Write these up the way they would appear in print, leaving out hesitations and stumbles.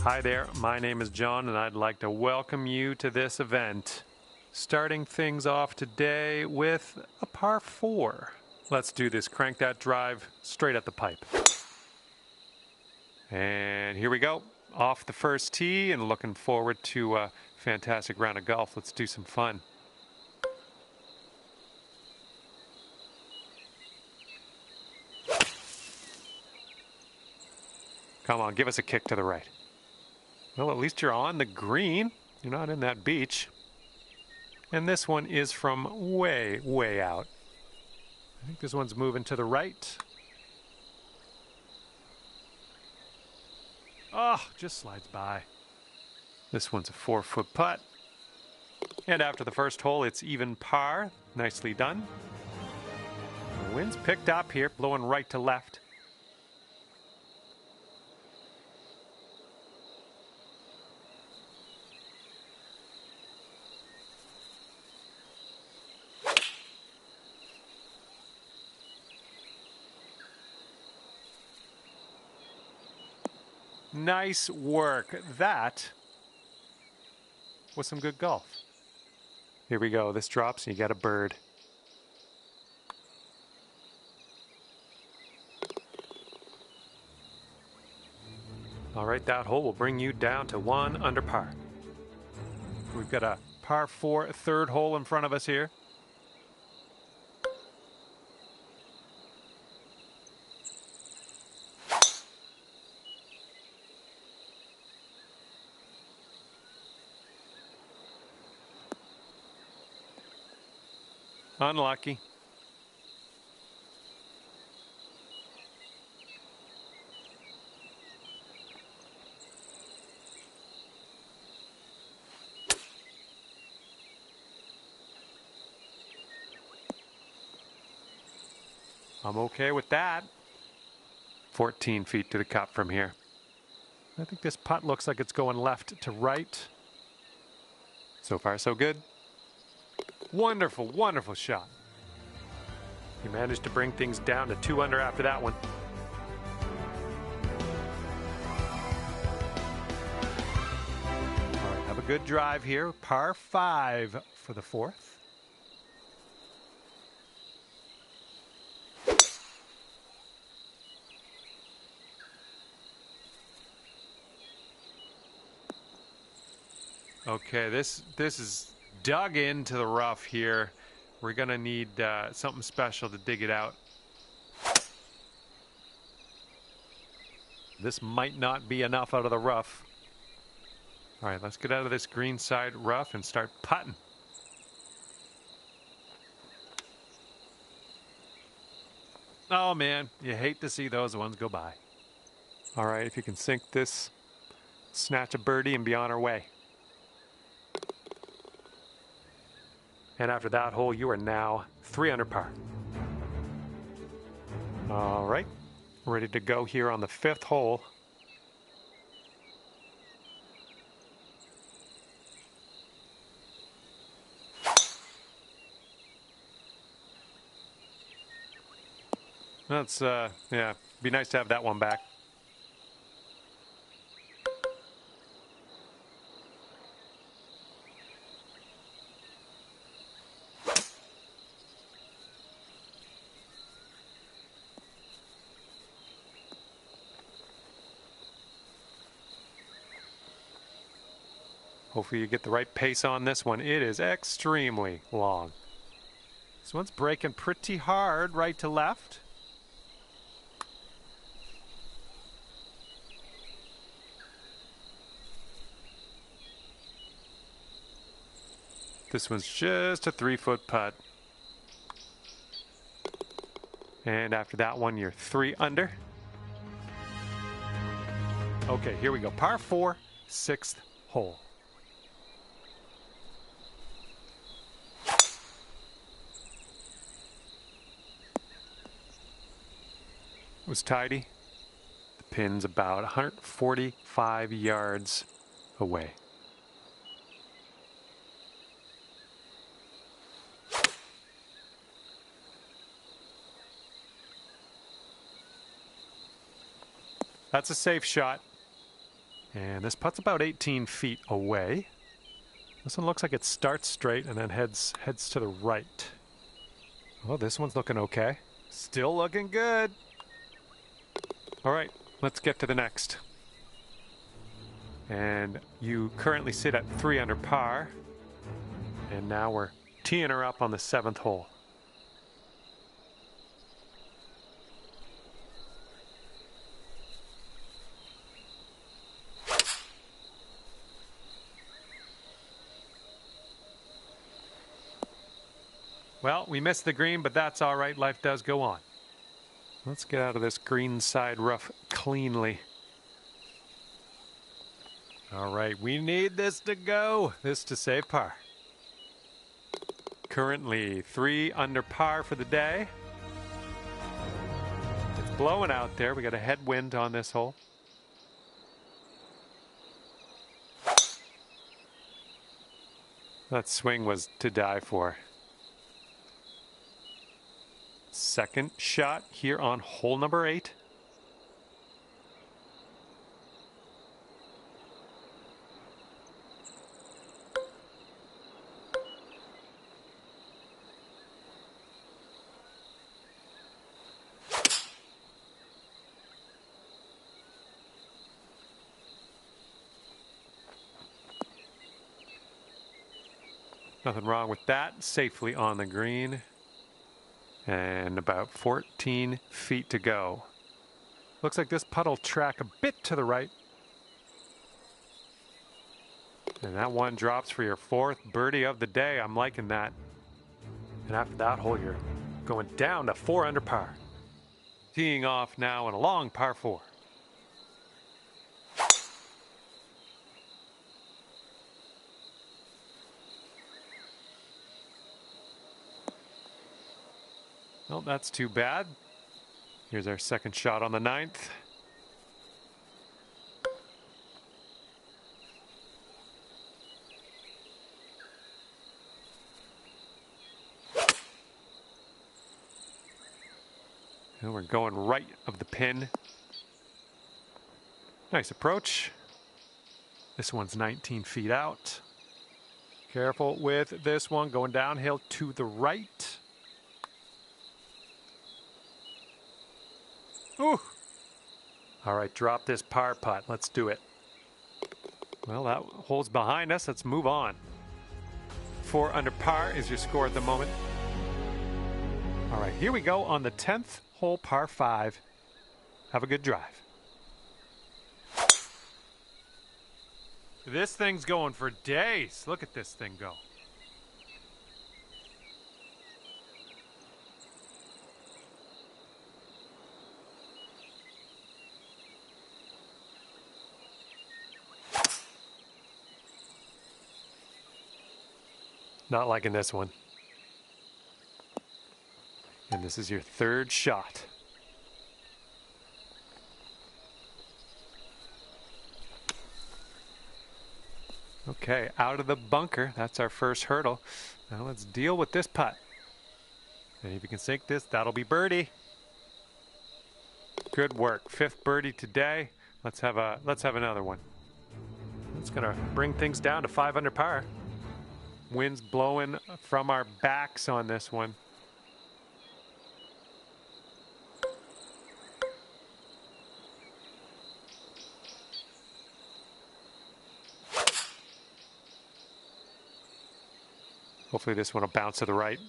Hi there, my name is John and I'd like to welcome you to this event. Starting things off today with a par 4. Let's do this. Crank that drive straight at the pipe. And here we go. Off the first tee and looking forward to a fantastic round of golf. Let's do some fun. Come on, give us a kick to the right. Well, at least you're on the green. You're not in that beach. And this one is from way, way out. I think this one's moving to the right. Oh, just slides by. This one's a 4-foot putt. And after the first hole, it's even par. Nicely done. The wind's picked up here, blowing right to left. Nice work. That was some good golf. Here we go. This drops and you got a bird. All right, that hole will bring you down to 1 under par. We've got a par 4 third hole in front of us here. Unlucky. I'm okay with that. 14 feet to the cup from here. I think this putt looks like it's going left to right. So far, so good. Wonderful, wonderful shot. You managed to bring things down to 2 under after that one. All right, have a good drive here. Par 5 for the 4th. Okay, this is dug into the rough here. We're going to need something special to dig it out. This might not be enough out of the rough. All right, let's get out of this green side rough and start putting. Oh man, you hate to see those ones go by. All right, if you can sink this, snatch a birdie and be on our way. And after that hole, you are now 3 under par. All right, ready to go here on the 5th hole. That's, yeah, be nice to have that one back. Hopefully you get the right pace on this one. It is extremely long. This one's breaking pretty hard right to left. This one's just a 3-foot putt. And after that one, you're 3 under. Okay, here we go. Par 4, 6th hole. It was tidy. The pin's about 145 yards away. That's a safe shot. And this putt's about 18 feet away. This one looks like it starts straight and then heads to the right. Oh, this one's looking okay. Still looking good. All right, let's get to the next. And you currently sit at 3 under par. And now we're teeing her up on the 7th hole. Well, we missed the green, but that's all right. Life does go on. Let's get out of this green side rough cleanly. All right, we need this to go. This to save par. Currently 3 under par for the day. It's blowing out there. We got a headwind on this hole. That swing was to die for. Second shot here on hole number 8. Nothing wrong with that. Safely on the green. And about 14 feet to go. Looks like this putt will track a bit to the right. And that one drops for your 4th birdie of the day. I'm liking that. And after that hole, you're going down to 4 under par. Teeing off now in a long par 4. Well, that's too bad. Here's our second shot on the 9th. And we're going right of the pin. Nice approach. This one's 19 feet out. Careful with this one, going downhill to the right. Ooh. All right, drop this par putt. Let's do it. Well, that hole's behind us. Let's move on. 4 under par is your score at the moment. All right, here we go on the 10th hole, par 5. Have a good drive. This thing's going for days. Look at this thing go. Not liking this one. And this is your 3rd shot. Okay, out of the bunker. That's our first hurdle. Now let's deal with this putt. And if you can sink this, that'll be birdie. Good work. 5th birdie today. Let's have another one. It's gonna bring things down to 5 under par. Wind's blowing from our backs on this one. Hopefully this one will bounce to the right.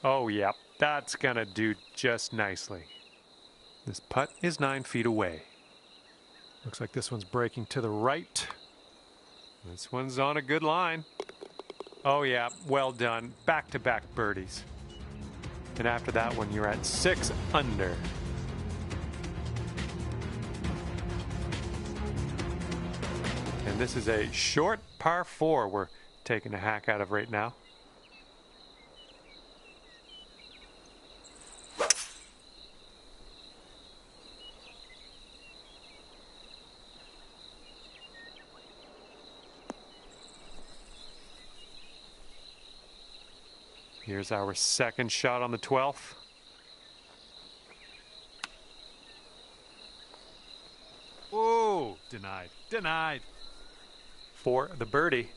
Oh yeah, that's gonna do just nicely. This putt is 9 feet away. Looks like this one's breaking to the right. This one's on a good line. Oh yeah, well done. Back-to-back birdies. And after that one, you're at 6 under. And this is a short par 4 we're taking a hack out of right now. Here's our second shot on the 12th. Denied. For the birdie.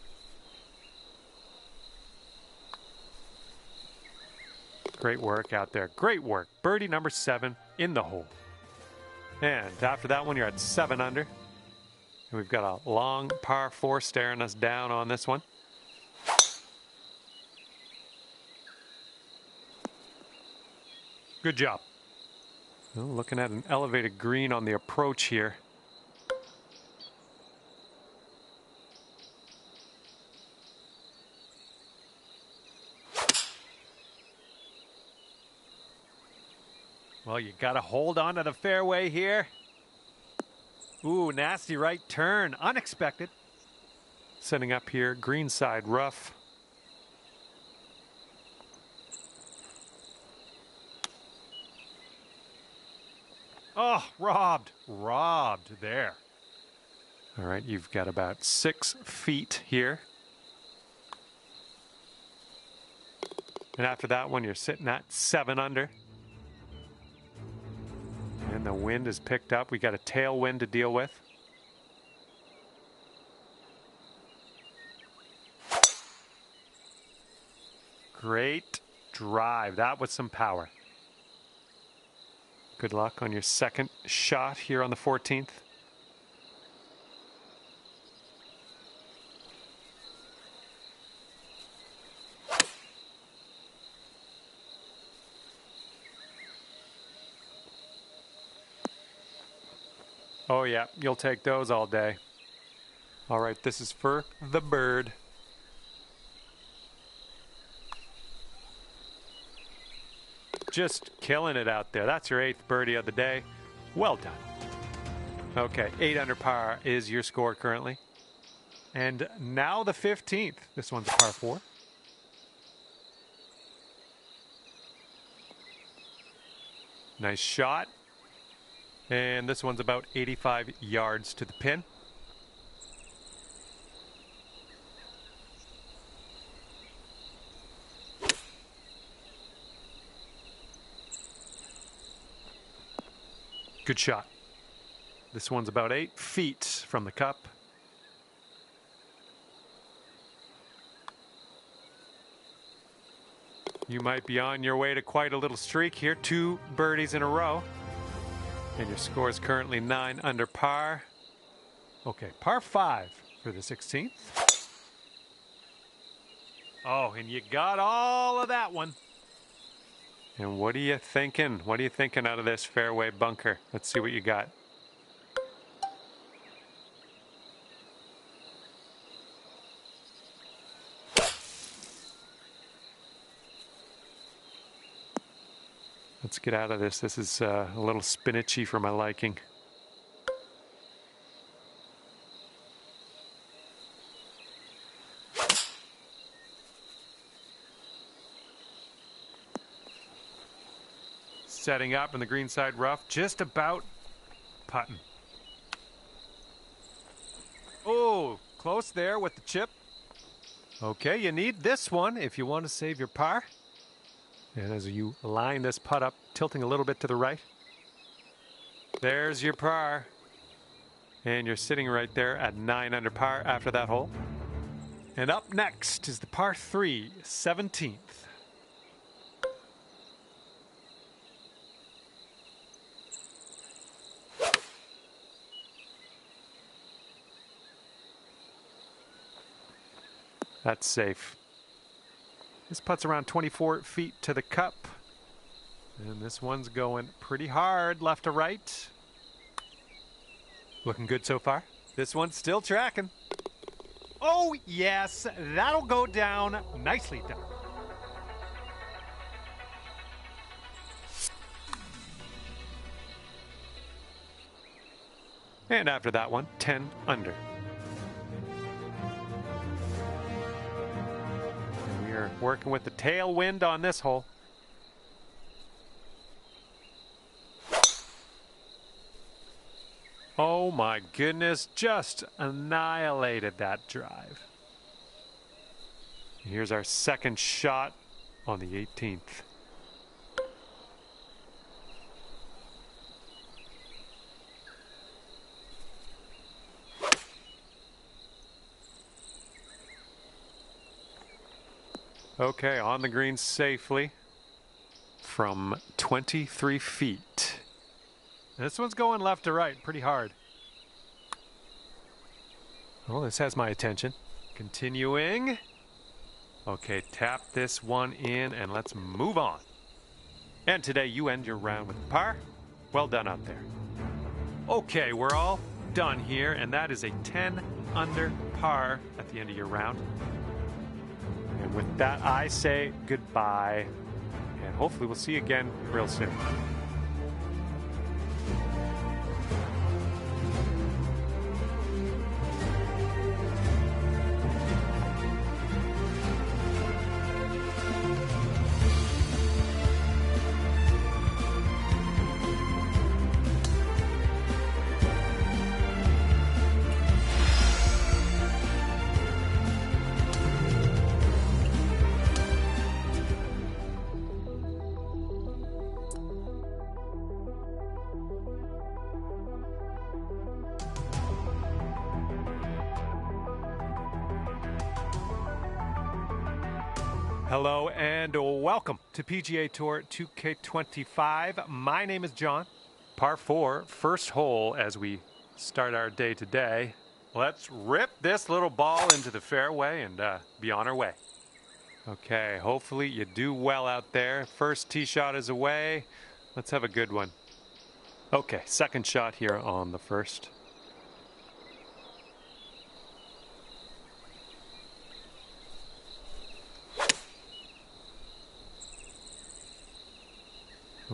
Great work out there. Great work. Birdie number 7 in the hole. And after that one, you're at 7 under. And we've got a long par 4 staring us down on this one. Good job. Well, looking at an elevated green on the approach here. Well, you got to hold on to the fairway here. Ooh, nasty right turn. Unexpected. Setting up here, greenside rough. Oh, robbed. Robbed there. All right, you've got about 6 feet here. And after that one, you're sitting at 7 under. And the wind is picked up. We got a tailwind to deal with. Great drive. That was some power. Good luck on your second shot here on the 14th. Oh yeah, you'll take those all day. All right, this is for the bird. Just killing it out there. That's your 8th birdie of the day. Well done. Okay, 8 under par is your score currently. And now the 15th. This one's a par 4. Nice shot. And this one's about 85 yards to the pin. Good shot. This one's about 8 feet from the cup. You might be on your way to quite a little streak here. 2 birdies in a row. And your score is currently 9 under par. Okay, par 5 for the 16th. Oh, and you got all of that one. And what are you thinking? What are you thinking out of this fairway bunker? Let's see what you got. Let's get out of this. This is a little spinachy for my liking. Setting up in the greenside rough, just about putting. Oh, close there with the chip. Okay, you need this one if you want to save your par. And as you line this putt up, tilting a little bit to the right. There's your par. And you're sitting right there at 9 under par after that hole. And up next is the par 3, 17th. That's safe. This putt's around 24 feet to the cup. And this one's going pretty hard left to right. Looking good so far. This one's still tracking. Oh, yes, that'll go down. Nicely done. And after that one, 10 under. We're working with the tailwind on this hole. Oh my goodness, just annihilated that drive. Here's our second shot on the 18th. Okay, on the green safely from 23 feet. This one's going left to right pretty hard. Oh, this has my attention. Continuing. Okay, tap this one in and let's move on. And today you end your round with par. Well done out there. Okay, we're all done here, and that is a 10 under par at the end of your round. And with that, I say goodbye, and hopefully we'll see you again real soon. Hello and welcome to PGA Tour 2K25. My name is John. Par 4, first hole as we start our day today. Let's rip this little ball into the fairway and be on our way. Okay, hopefully you do well out there. First tee shot is away. Let's have a good one. Okay, second shot here on the first.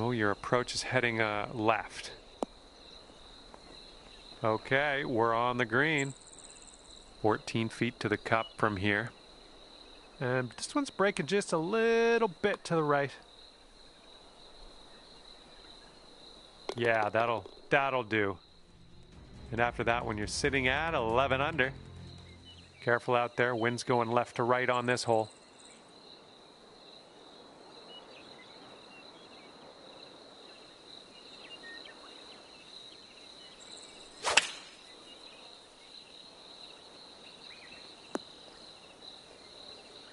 Oh, your approach is heading left. Okay, we're on the green. 14 feet to the cup from here. And this one's breaking just a little bit to the right. Yeah, that'll do. And after that one, you're sitting at 11 under. Careful out there, wind's going left to right on this hole.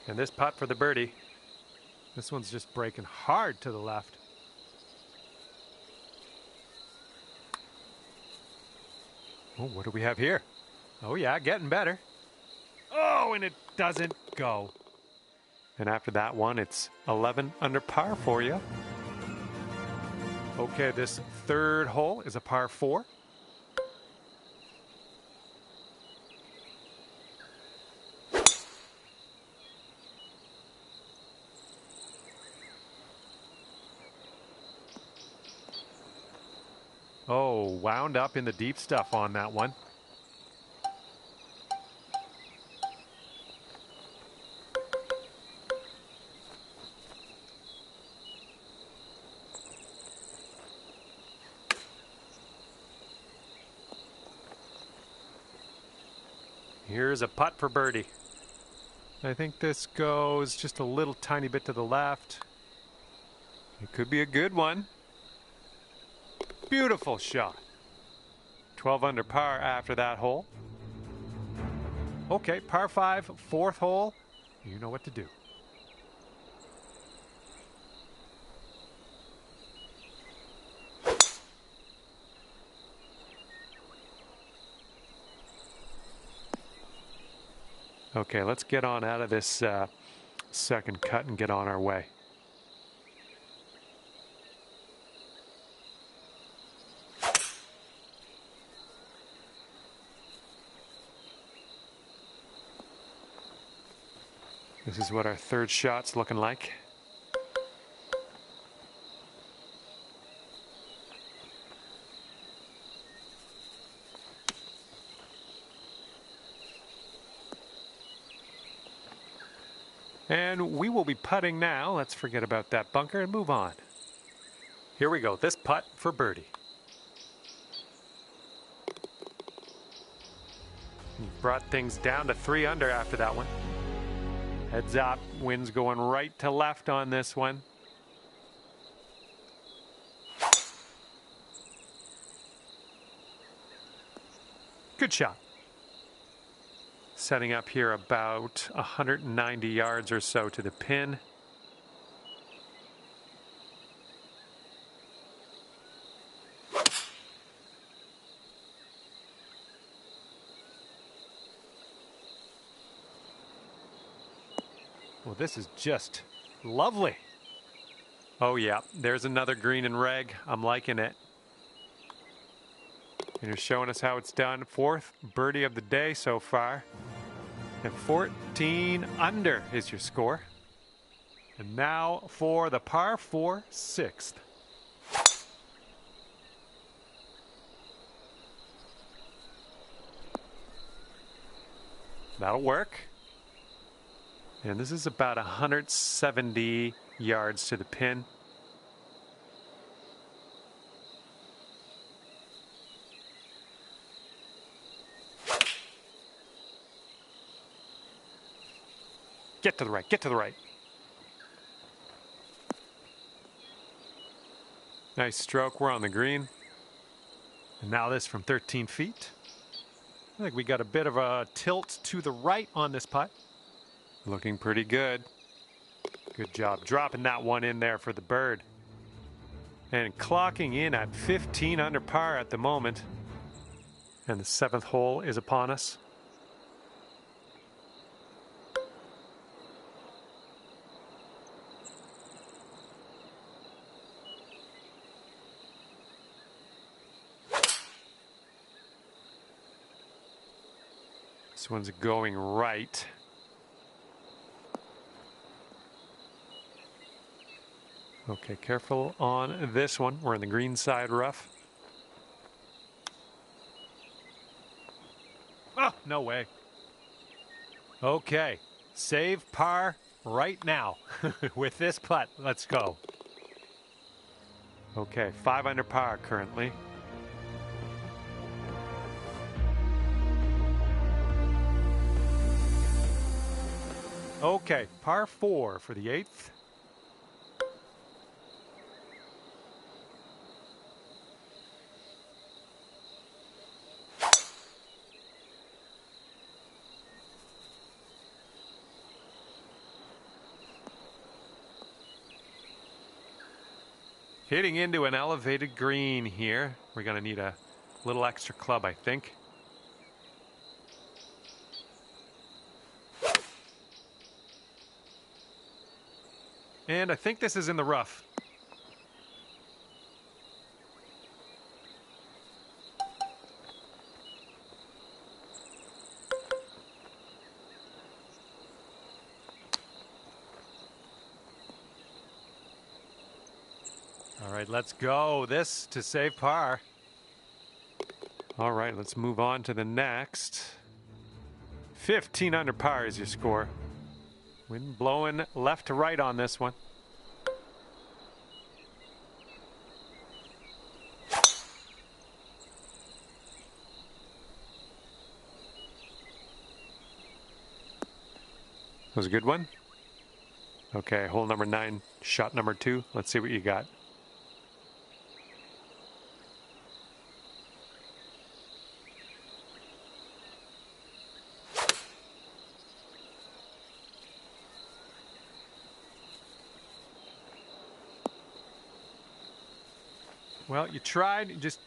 And this putt for the birdie. This one's just breaking hard to the left. Oh, what do we have here? Oh yeah, getting better. Oh, and it doesn't go. And after that one, it's 11 under par for you. Okay, this third hole is a par 4. Oh, wound up in the deep stuff on that one. Here's a putt for birdie. I think this goes just a little tiny bit to the left. It could be a good one. Beautiful shot. 12 under par after that hole. Okay, par 5, fourth hole. You know what to do. Okay, let's get on out of this second cut and get on our way. This is what our third shot's looking like. And we will be putting now. Let's forget about that bunker and move on. Here we go. This putt for birdie. He brought things down to 3 under after that one. Heads up, wind's going right to left on this one. Good shot. Setting up here about 190 yards or so to the pin. Well, this is just lovely. Oh yeah, there's another green and reg. I'm liking it. And you're showing us how it's done. Fourth birdie of the day so far. And 14 under is your score. And now for the par 4 sixth. That'll work. And this is about 170 yards to the pin. Get to the right, get to the right. Nice stroke, we're on the green. And now this from 13 feet. I think we got a bit of a tilt to the right on this putt. Looking pretty good. Good job dropping that one in there for the bird. And clocking in at 15 under par at the moment. And the 7th hole is upon us. This one's going right. Okay, careful on this one. We're in the green side rough. Oh, no way. Okay, save par right now with this putt. Let's go. Okay, 5 under par currently. Okay, par 4 for the 8th. Hitting into an elevated green here. We're going to need a little extra club, I think. And I think this is in the rough. All right, let's go. This to save par. All right, let's move on to the next. 15 under par is your score. Wind blowing left to right on this one. That was a good one. Okay, hole number 9, shot number 2. Let's see what you got. Well, you tried, you just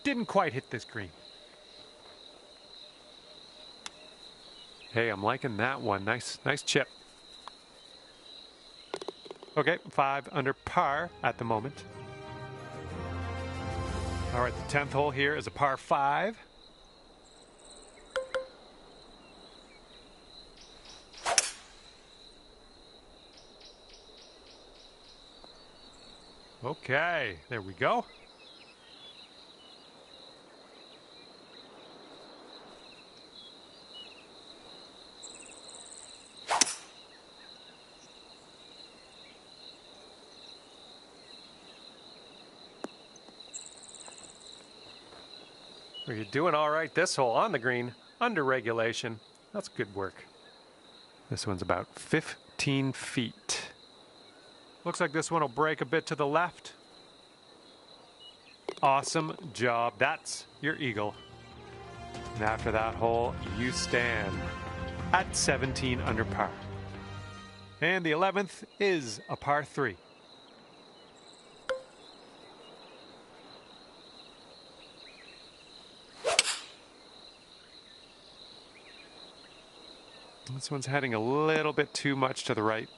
didn't quite hit this green. Hey, I'm liking that one. Nice chip. Okay, 5 under par at the moment. All right, the 10th hole here is a par 5. Okay, there we go. Well, you're doing all right this hole on the green, under regulation. That's good work. This one's about 15 feet. Looks like this one will break a bit to the left. Awesome job. That's your eagle. And after that hole, you stand. at 17 under par. And the 11th is a par 3. This one's heading a little bit too much to the right.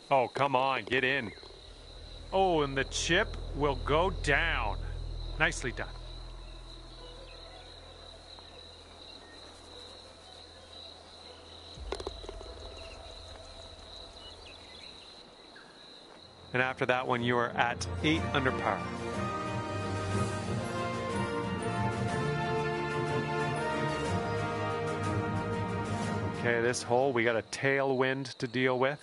Oh, come on, get in. Oh, and the chip will go down. Nicely done. And after that one, you are at 8 under par. Okay, this hole, we got a tailwind to deal with.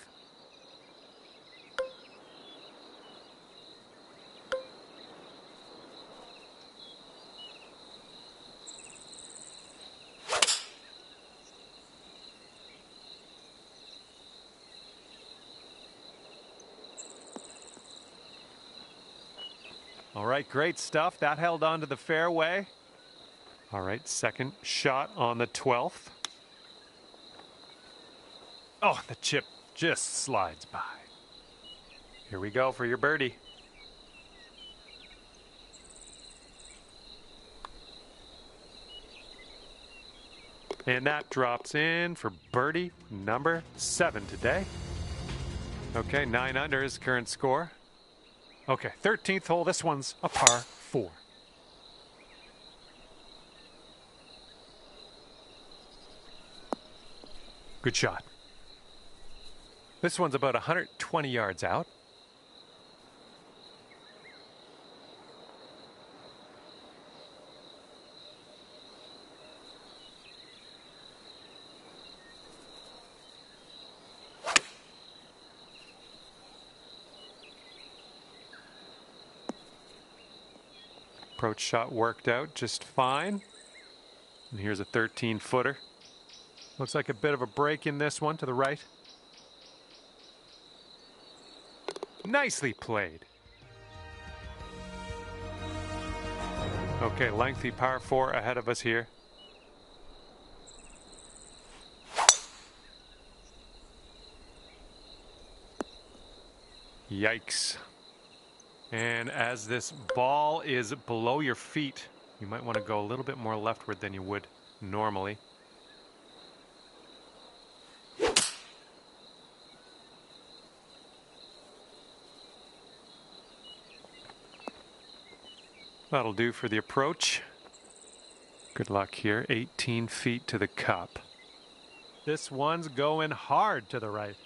All right, great stuff. That held on to the fairway. All right, second shot on the 12th. Oh, the chip just slides by. Here we go for your birdie. And that drops in for birdie number 7 today. Okay, 9 under is current score. Okay, 13th hole. This one's a par 4. Good shot. This one's about 120 yards out. Approach shot worked out just fine. And here's a 13-footer. Looks like a bit of a break in this one to the right. Nicely played. Okay, lengthy par 4 ahead of us here. Yikes. And as this ball is below your feet, you might want to go a little bit more leftward than you would normally. That'll do for the approach. Good luck here. 18 feet to the cup. This one's going hard to the right.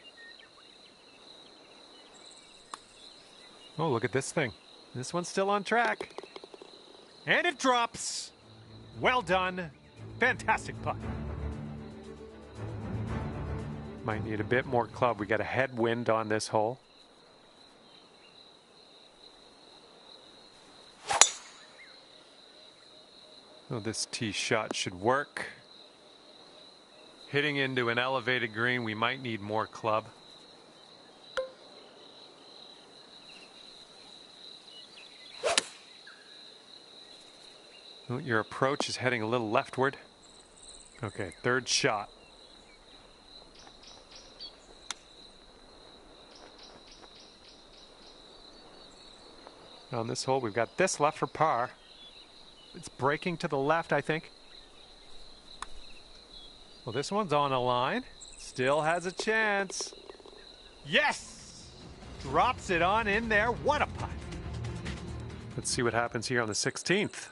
Oh, look at this thing. This one's still on track. And it drops. Well done. Fantastic putt. Might need a bit more club. We got a headwind on this hole. Oh, this tee shot should work. Hitting into an elevated green, we might need more club. Oh, your approach is heading a little leftward. Okay, third shot. On this hole, we've got this left for par. It's breaking to the left, I think. Well, this one's on a line. Still has a chance. Yes! Drops it on in there. What a putt. Let's see what happens here on the 16th.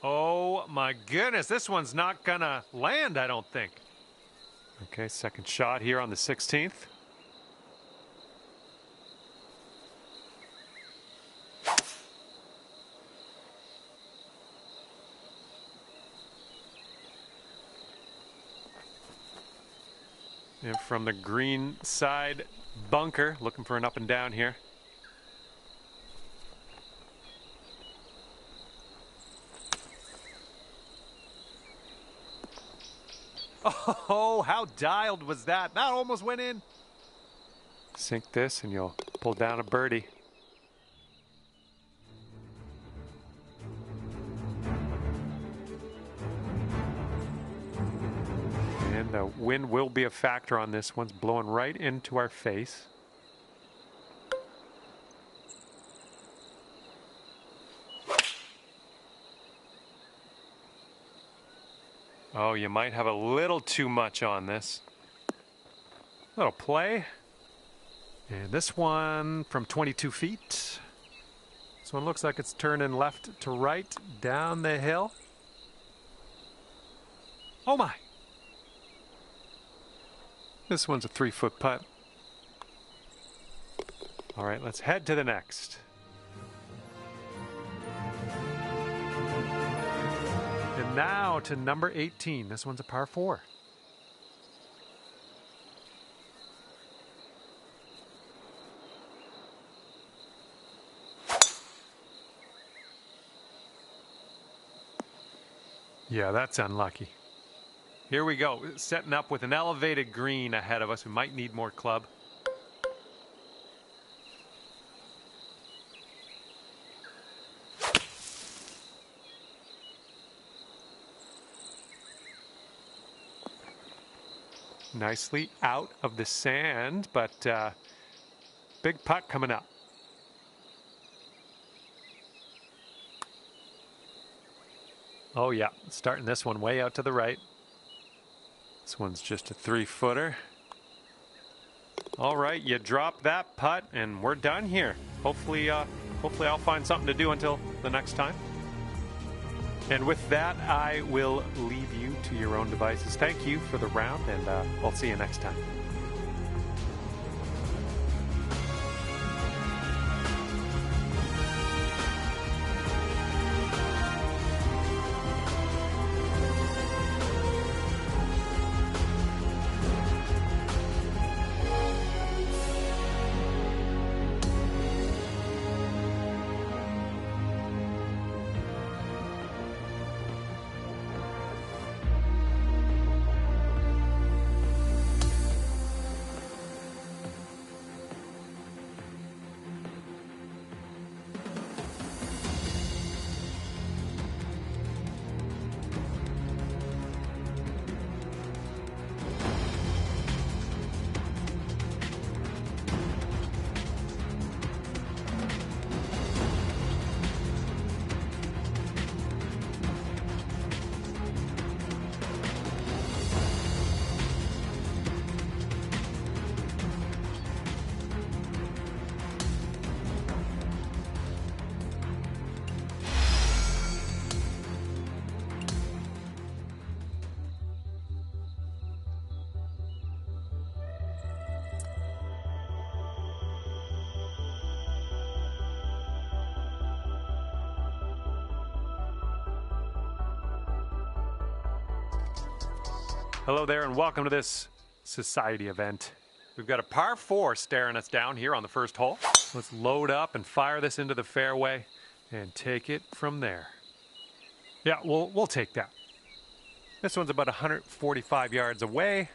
Oh my goodness, this one's not gonna land, I don't think. Okay, second shot here on the 16th. And from the green side bunker, looking for an up and down here. Oh, how dialed was that? That almost went in. Sink this and you'll pull down a birdie. And the wind will be a factor on this. One's blowing right into our face. Oh, you might have a little too much on this. Little play. And this one from 22 feet. This one looks like it's turning left to right down the hill. Oh my! This one's a 3-foot putt. All right, let's head to the next. And now to number 18. This one's a par 4. Yeah, that's unlucky. Here we go, setting up with an elevated green ahead of us. We might need more club. Nicely out of the sand, but big putt coming up. Oh yeah, starting this one way out to the right. This one's just a 3-footer. All right, you drop that putt and we're done here. Hopefully I'll find something to do until the next time. And with that, I will leave you to your own devices. Thank you for the round, and I'll see you next time. Hello there and welcome to this society event. We've got a par 4 staring us down here on the first hole. Let's load up and fire this into the fairway and take it from there. Yeah, we'll take that. This one's about 145 yards away.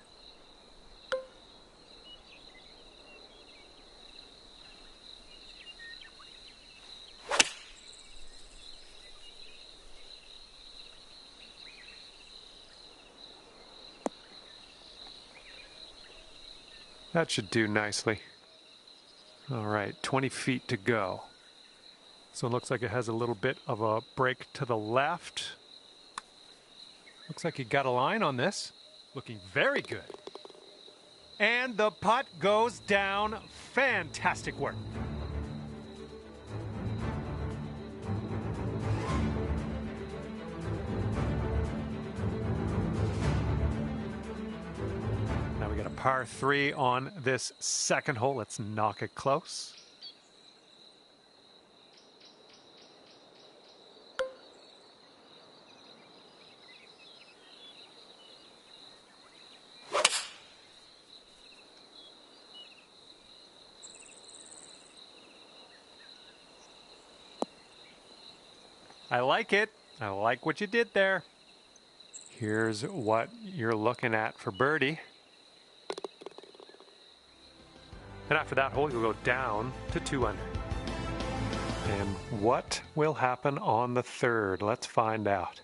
That should do nicely. All right, 20 feet to go. So it looks like it has a little bit of a break to the left. Looks like he got a line on this. Looking very good. And the putt goes down. Fantastic work. Now we got a par 3 on this second hole. Let's knock it close. I like it. I like what you did there. Here's what you're looking at for birdie. And after that hole, you'll go down to 2 under. And what will happen on the third? Let's find out.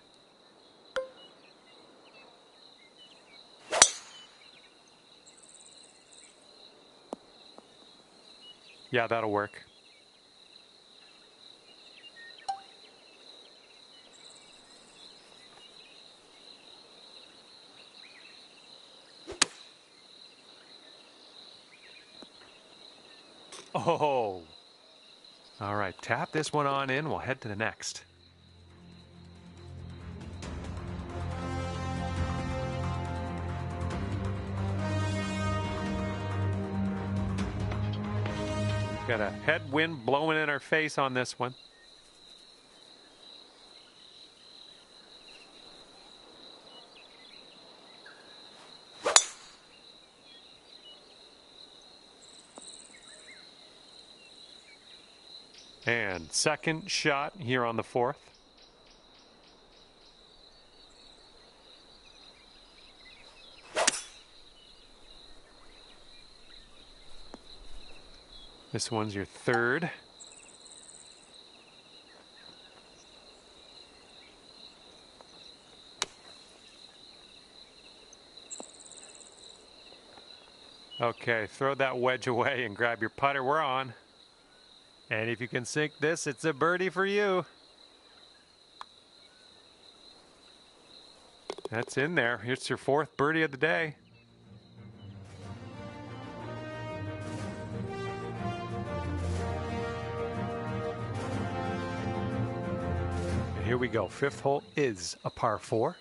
Yeah, that'll work. Oh. All right, tap this one on in. We'll head to the next. Got a headwind blowing in our face on this one. And second shot here on the fourth. This one's your third. Okay, throw that wedge away and grab your putter. We're on. And if you can sink this, it's a birdie for you. That's in there. Here's your fourth birdie of the day. And here we go. Fifth hole is a par 4.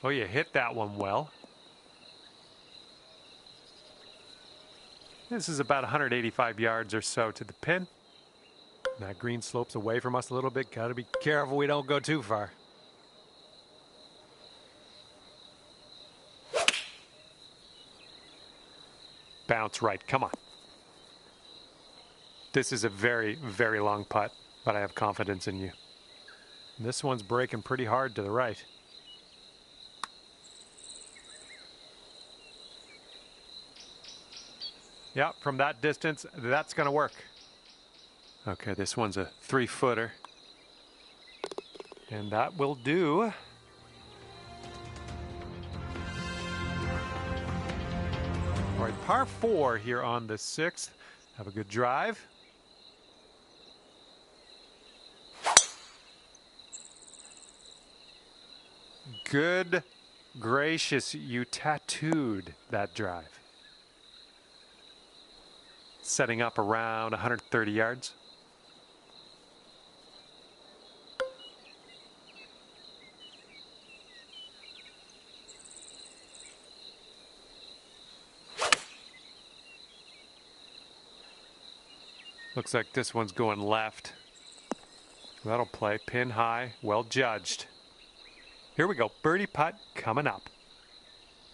Oh, you hit that one well. This is about 185 yards or so to the pin. That green slopes away from us a little bit. Got to be careful we don't go too far. Bounce right. Come on. This is a very, very long putt, but I have confidence in you. This one's breaking pretty hard to the right. Yeah, from that distance, that's going to work. Okay, this one's a 3-footer. And that will do. All right, par 4 here on the 6th. Have a good drive. Good gracious, you tattooed that drive. Setting up around 130 yards. Looks like this one's going left. That'll play. Pin high, well judged. Here we go. Birdie putt coming up.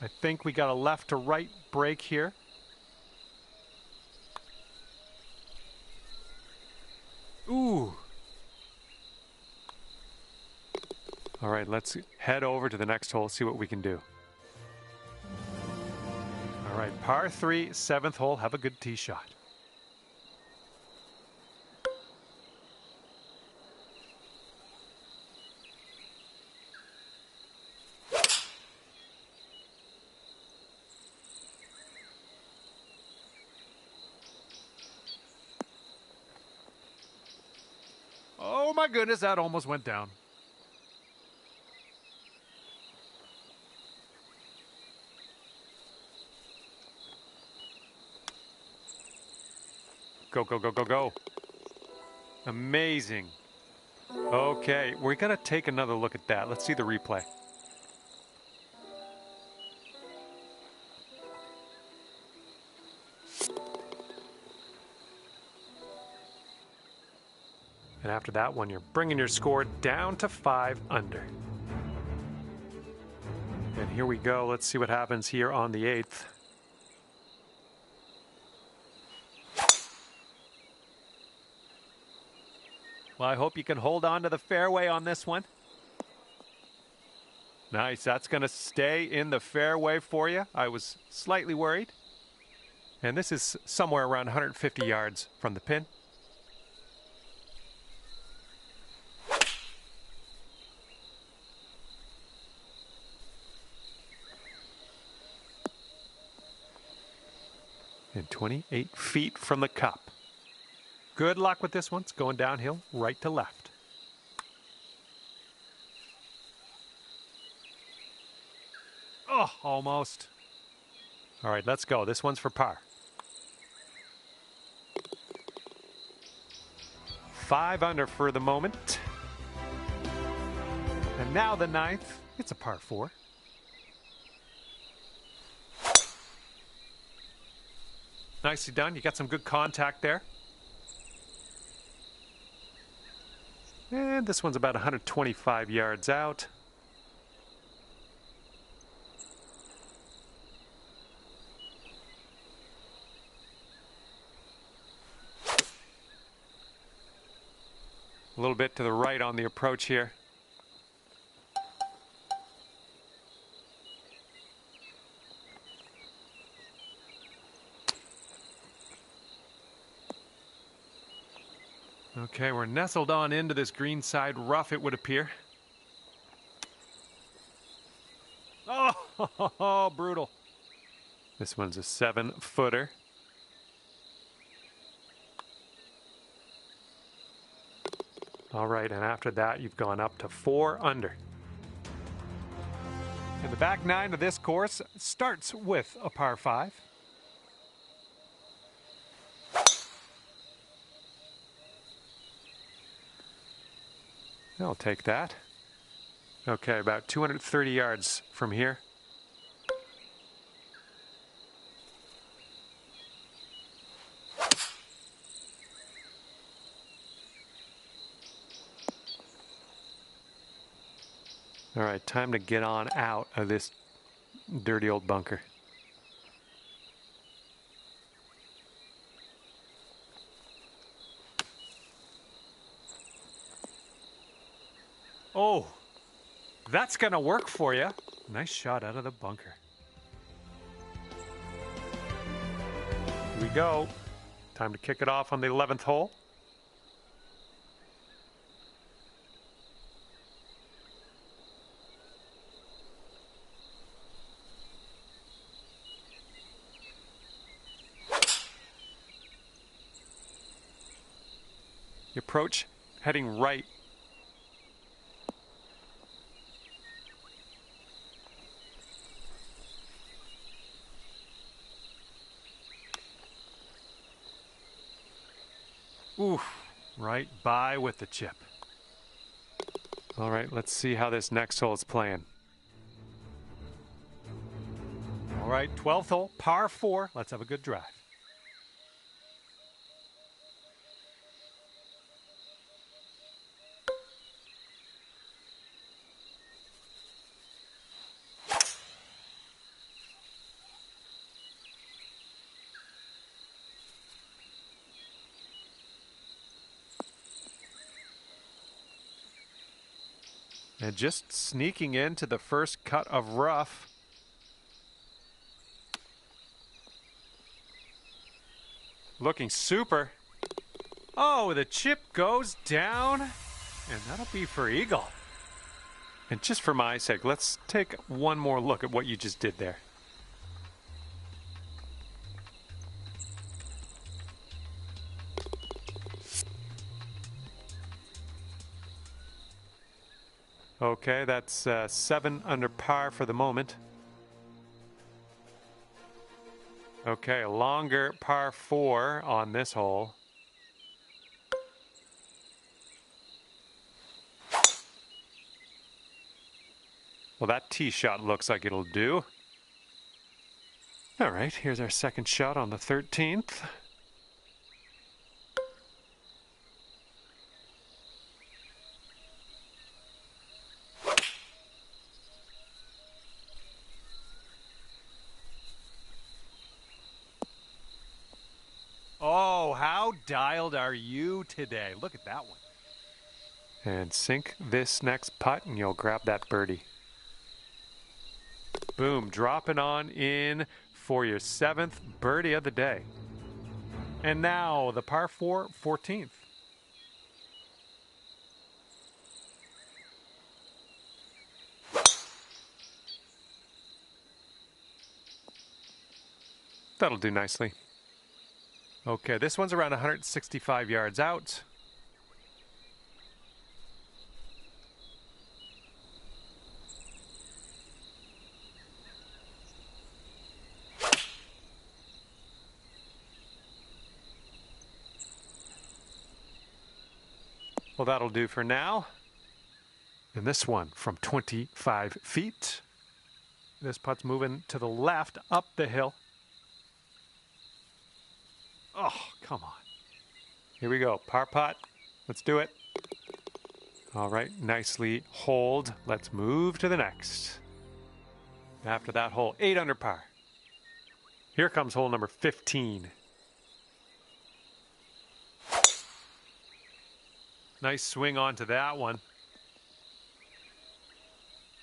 I think we got a left to right break here. Ooh. All right, let's head over to the next hole, see what we can do. All right, par 3, 7th hole. Have a good tee shot. Oh my goodness, that almost went down. Go, go, go, go, go. Amazing. Okay, we're going to take another look at that. Let's see the replay. And after that one, you're bringing your score down to 5 under. And here we go. Let's see what happens here on the 8th. Well, I hope you can hold on to the fairway on this one. Nice. That's going to stay in the fairway for you. I was slightly worried. And this is somewhere around 150 yards from the pin. And 28 feet from the cup. Good luck with this one. It's going downhill, right to left. Oh, almost. All right, let's go. This one's for par. 5 under for the moment. And now the ninth. It's a par 4. Nicely done. You got some good contact there. And this one's about 125 yards out. A little bit to the right on the approach here. Okay, we're nestled on into this greenside rough, it would appear. Oh, brutal. This one's a 7-footer. All right, and after that, you've gone up to 4 under. And the back 9 of this course starts with a par 5. I'll take that. Okay, about 230 yards from here. All right, time to get on out of this dirty old bunker. Oh, that's going to work for you. Nice shot out of the bunker. Here we go. Time to kick it off on the 11th hole. The approach heading right. Oof, right by with the chip. All right, let's see how this next hole is playing. All right, 12th hole, par 4. Let's have a good drive. And just sneaking into the first cut of rough. Looking super. Oh, the chip goes down. And that'll be for eagle. And just for my sake, let's take one more look at what you just did there. Okay, that's 7 under par for the moment. Okay, a longer par 4 on this hole. Well, that tee shot looks like it'll do. All right, here's our second shot on the 13th. Oh, how dialed are you today? Look at that one. And sink this next putt and you'll grab that birdie. Boom, dropping on in for your 7th birdie of the day. And now the par 4, 14th. That'll do nicely. Okay, this one's around 165 yards out. Well, that'll do for now. And this one from 25 feet. This putt's moving to the left up the hill. Oh, come on. Here we go. Par putt. Let's do it. All right, nicely hold. Let's move to the next. After that hole, 8 under par. Here comes hole number 15. Nice swing onto that one.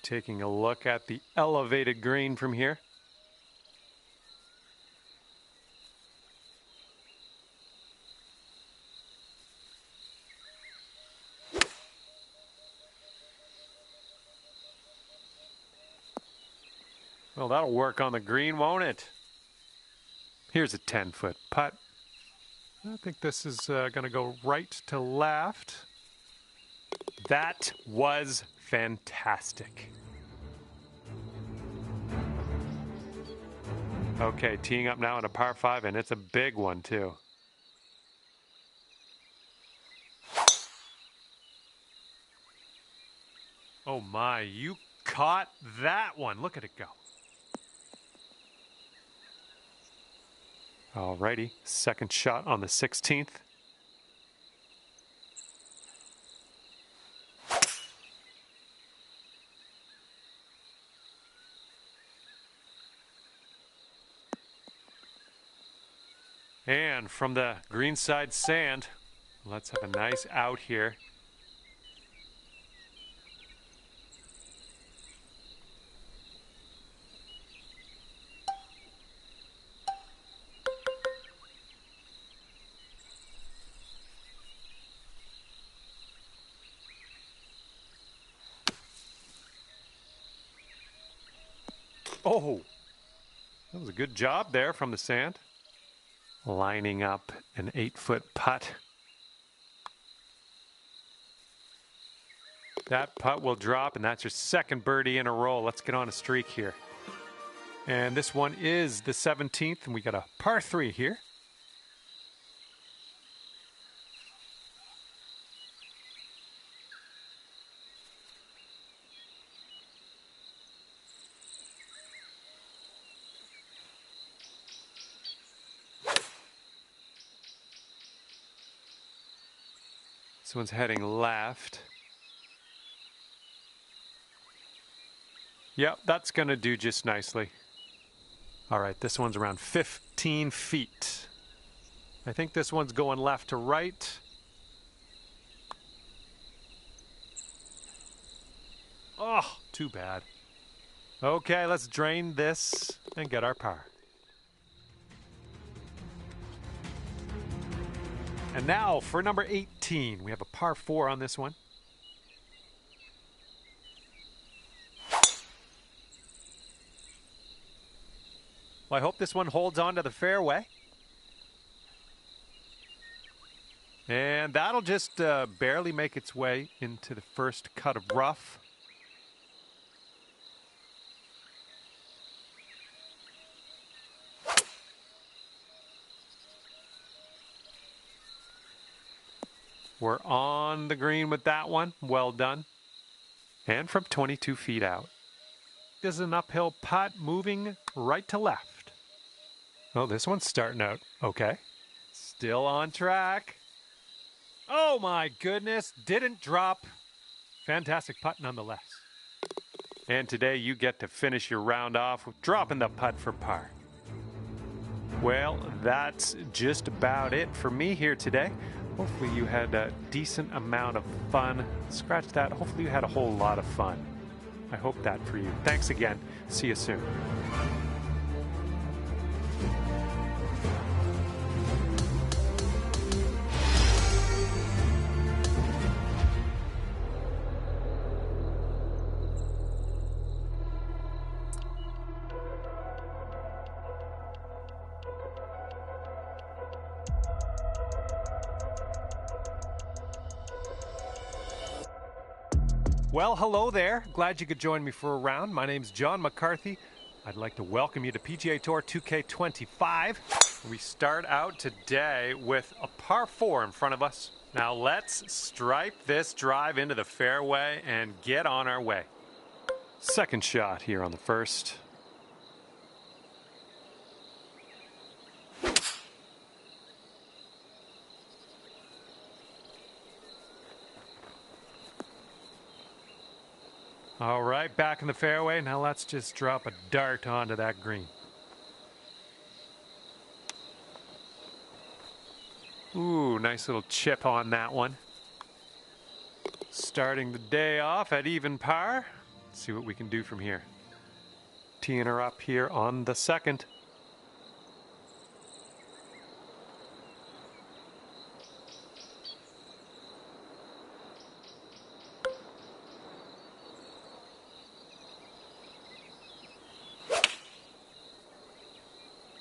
Taking a look at the elevated green from here. Well, that'll work on the green, won't it? Here's a 10-foot putt. I think this is going to go right to left. That was fantastic. Okay, teeing up now in a par 5, and it's a big one, too. Oh, my. You caught that one. Look at it go. Alrighty, second shot on the 16th. And from the greenside sand, let's have a nice out here. Oh, that was a good job there from the sand. Lining up an 8-foot putt. That putt will drop, and that's your second birdie in a row. Let's get on a streak here. And this one is the 17th, and we got a par 3 here. This one's heading left. Yep, that's going to do just nicely. All right, this one's around 15 feet. I think this one's going left to right. Oh, too bad. Okay, let's drain this and get our par. And now for number 18, we have a par 4 on this one. Well, I hope this one holds on to the fairway. And that'll just barely make its way into the first cut of rough. We're on the green with that one. Well done. And from 22 feet out. This is an uphill putt moving right to left. Oh, this one's starting out okay. Still on track. Oh my goodness, didn't drop. Fantastic putt nonetheless. And today you get to finish your round off with dropping the putt for par. Well, that's just about it for me here today. Hopefully you had a decent amount of fun. Scratch that. Hopefully you had a whole lot of fun. I hope that for you. Thanks again. See you soon. Well, hello there. Glad you could join me for a round. My name's John McCarthy. I'd like to welcome you to PGA Tour 2K25. We start out today with a par 4 in front of us. Now let's stripe this drive into the fairway and get on our way. Second shot here on the first. All right, back in the fairway. Now let's just drop a dart onto that green. Ooh, nice little chip on that one. Starting the day off at even par. Let's see what we can do from here. Teeing her up here on the second.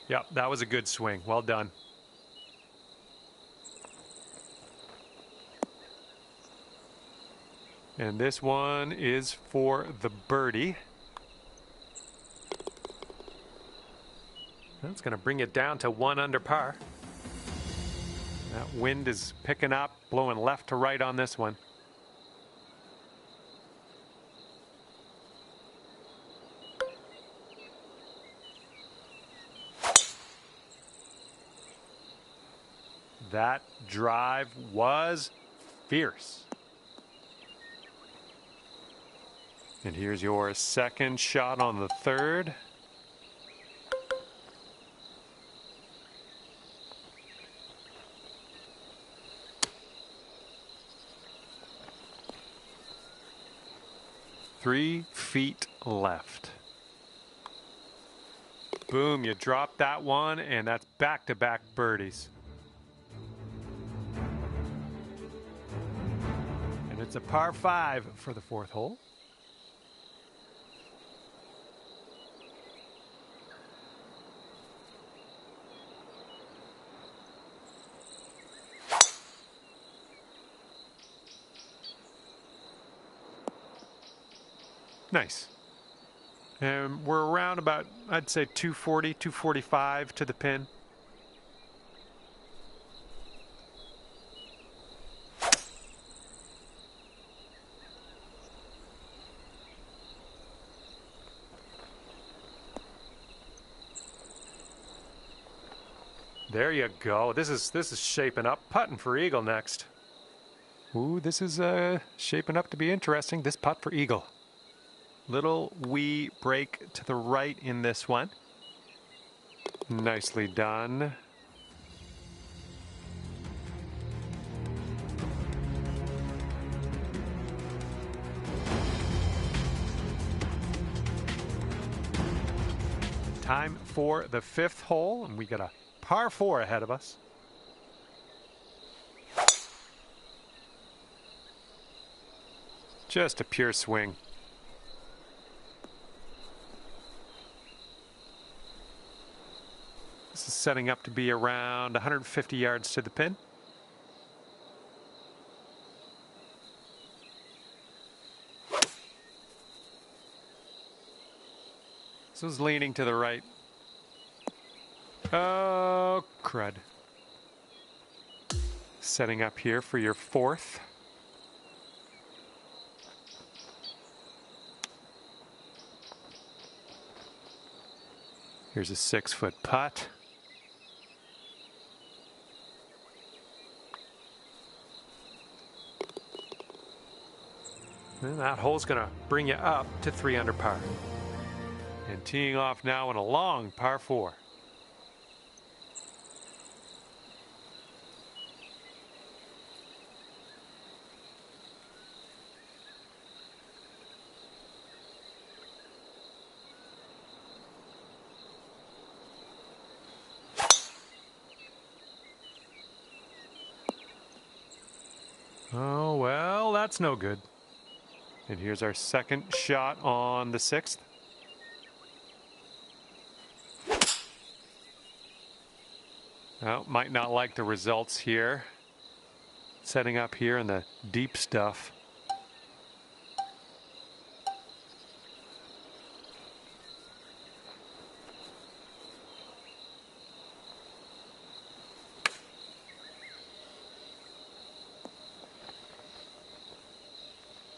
Yep, that was a good swing. Well done. And this one is for the birdie. That's going to bring it down to 1 under par. That wind is picking up, blowing left to right on this one. That drive was fierce. And here's your second shot on the third. Three feet left. Boom, you drop that one, and that's back-to-back birdies. And it's a par 5 for the fourth hole. Nice. And we're around about, I'd say 240, 245 to the pin. There you go. This is shaping up. Putting for eagle next. Ooh, this is shaping up to be interesting. This putt for eagle. Little wee break to the right in this one. Nicely done. Time for the fifth hole, and we got a par 4 ahead of us. Just a pure swing. This is setting up to be around 150 yards to the pin. This is leaning to the right. Oh, crud. Setting up here for your fourth. Here's a 6-foot putt. And that hole's going to bring you up to 3 under par. And teeing off now in a long par 4. Oh, well, that's no good. And here's our second shot on the 6th. Well, might not like the results here. Setting up here in the deep stuff.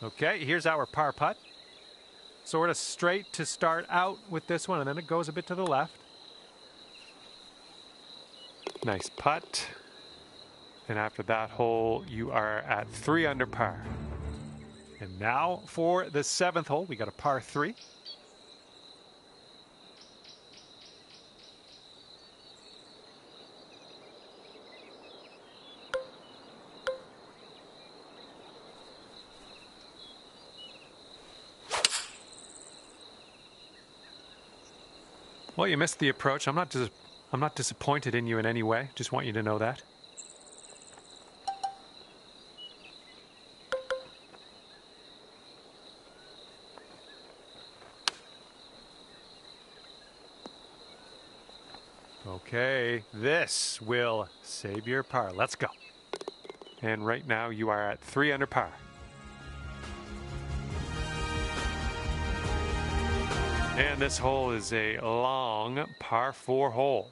Okay, here's our par putt. Sort of straight to start out with this one, and then it goes a bit to the left. Nice putt. And after that hole, you are at 3 under par. And now for the 7th hole, we got a par 3. Well, you missed the approach. I'm not disappointed in you in any way. Just want you to know that. Okay, this will save your par. Let's go. And right now you are at 3 under par. And this hole is a long par 4 hole.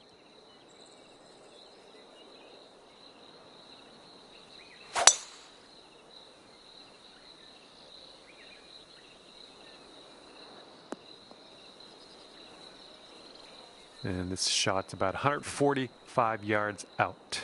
And this shot's about 145 yards out.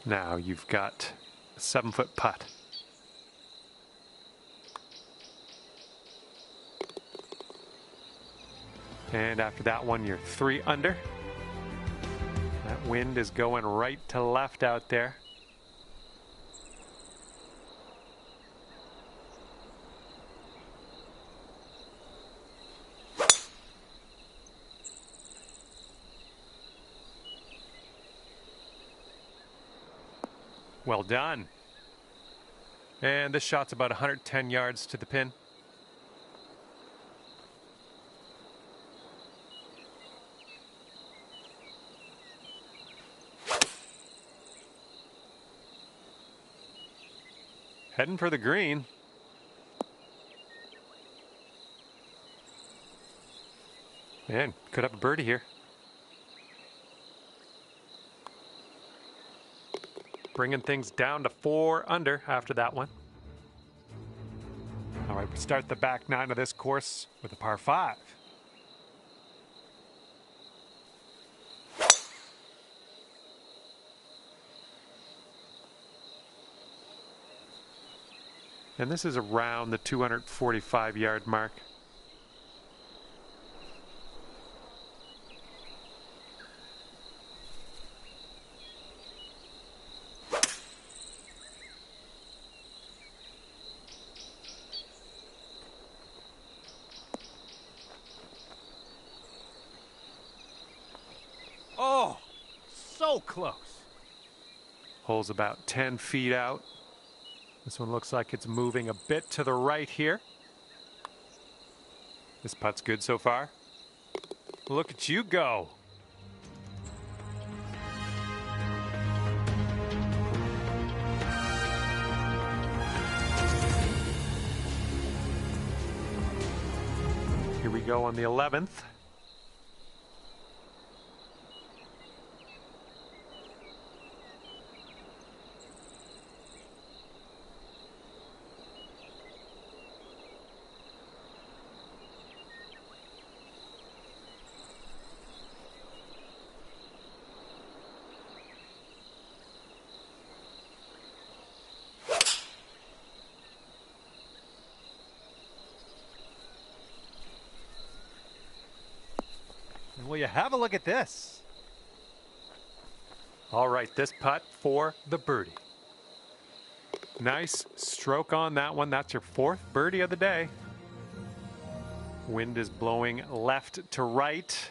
Now you've got a 7-foot putt. And after that one, you're 3 under. That wind is going right to left out there. Well done. And this shot's about 110 yards to the pin. Heading for the green. Man, could have a birdie here. Bringing things down to 4 under after that one. All right, we start the back 9 of this course with a par 5. And this is around the 245-yard mark. Oh, so close. Hole's about 10 feet out. This one looks like it's moving a bit to the right here. This putt's good so far. Look at you go. Here we go on the 11th. will you have a look at this? All right, this putt for the birdie. Nice stroke on that one. That's your fourth birdie of the day. Wind is blowing left to right.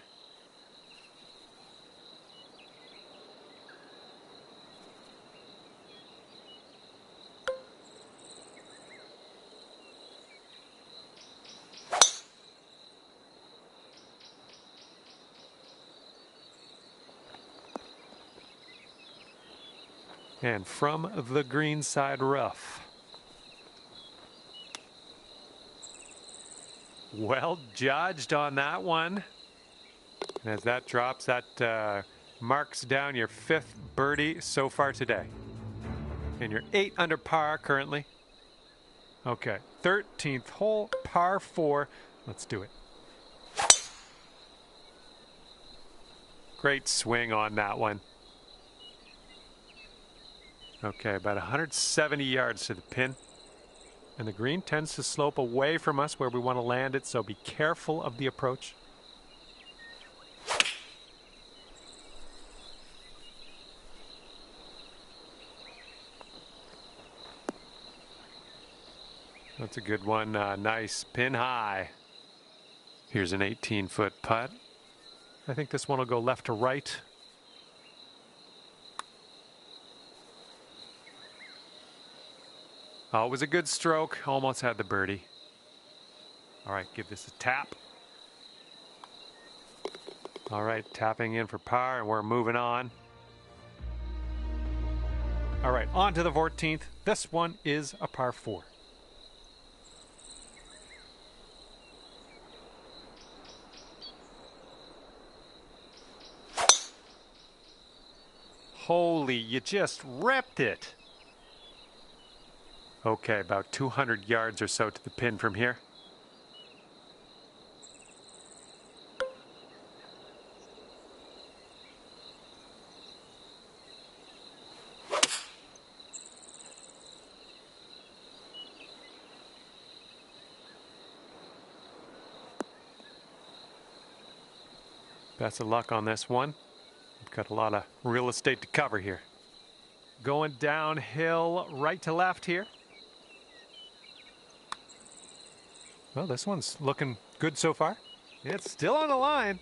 And from the green side rough. Well judged on that one. And as that drops, that marks down your fifth birdie so far today. And you're 8 under par currently. Okay, 13th hole, par 4. Let's do it. Great swing on that one. Okay, about 170 yards to the pin. And the green tends to slope away from us where we want to land it, so be careful of the approach. That's a good one. Nice pin high. Here's an 18-foot putt. I think this one will go left to right. Oh, it was a good stroke. Almost had the birdie. All right, give this a tap. All right, tapping in for par, and we're moving on. All right, on to the 14th. This one is a par 4. Holy, you just ripped it. Okay, about 200 yards or so to the pin from here. Best of luck on this one. We've got a lot of real estate to cover here. Going downhill right to left here. Well, this one's looking good so far. It's still on the line.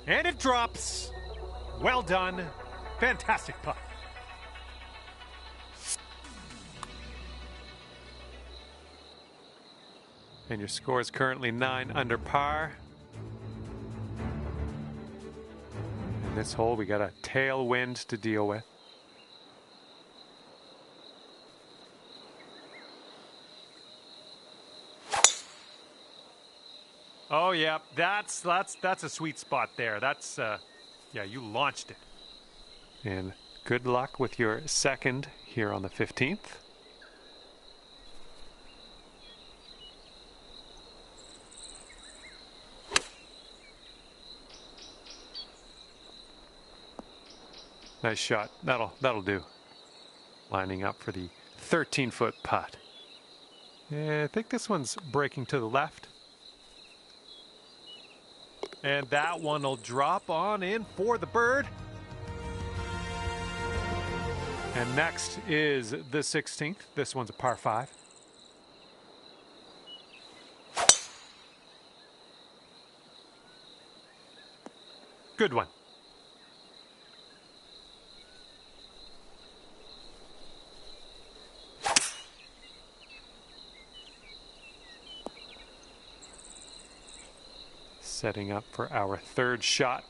And it drops. Well done. Fantastic putt. And your score is currently 9 under par. In this hole, we got a tailwind to deal with. Oh yeah, that's a sweet spot there. That's yeah, you launched it. And good luck with your second here on the 15th. Nice shot. That'll do. Lining up for the 13-foot putt. Yeah, I think this one's breaking to the left. And that one will drop on in for the bird. And next is the 16th. This one's a par 5. Good one. Setting up for our third shot.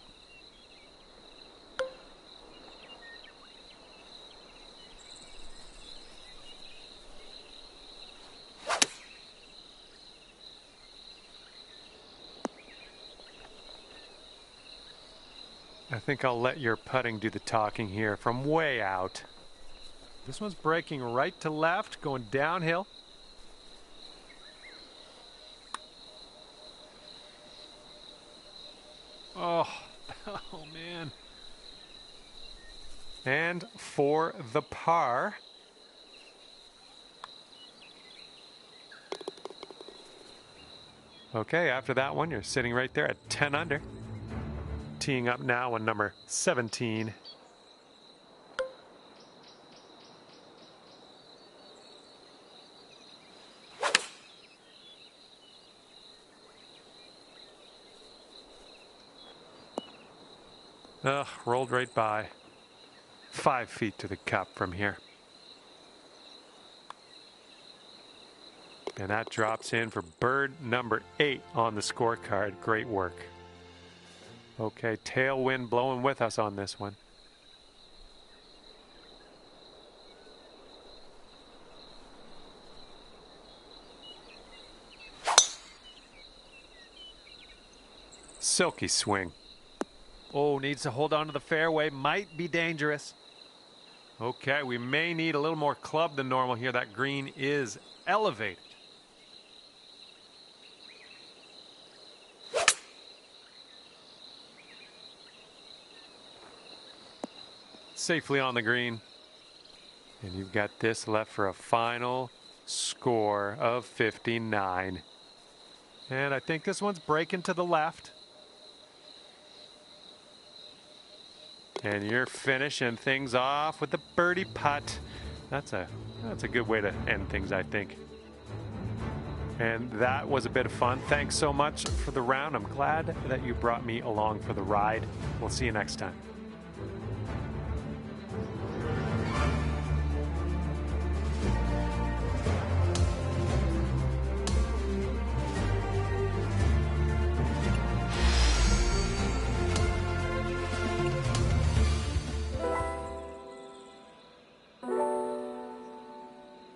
I think I'll let your putting do the talking here from way out. This one's breaking right to left, going downhill. Oh, oh man. And for the par. Okay, after that one, you're sitting right there at 10 under. teeing up now on number 17. Ugh, rolled right by. 5 feet to the cup from here. And that drops in for bird number 8 on the scorecard. Great work. Okay, tailwind blowing with us on this one. Silky swing. Oh, needs to hold on to the fairway. Might be dangerous. Okay, we may need a little more club than normal here. That green is elevated. Safely on the green. And you've got this left for a final score of 59. And I think this one's breaking to the left. And you're finishing things off with the birdie putt. That's a good way to end things, I think. And that was a bit of fun. Thanks so much for the round. I'm glad that you brought me along for the ride. We'll see you next time.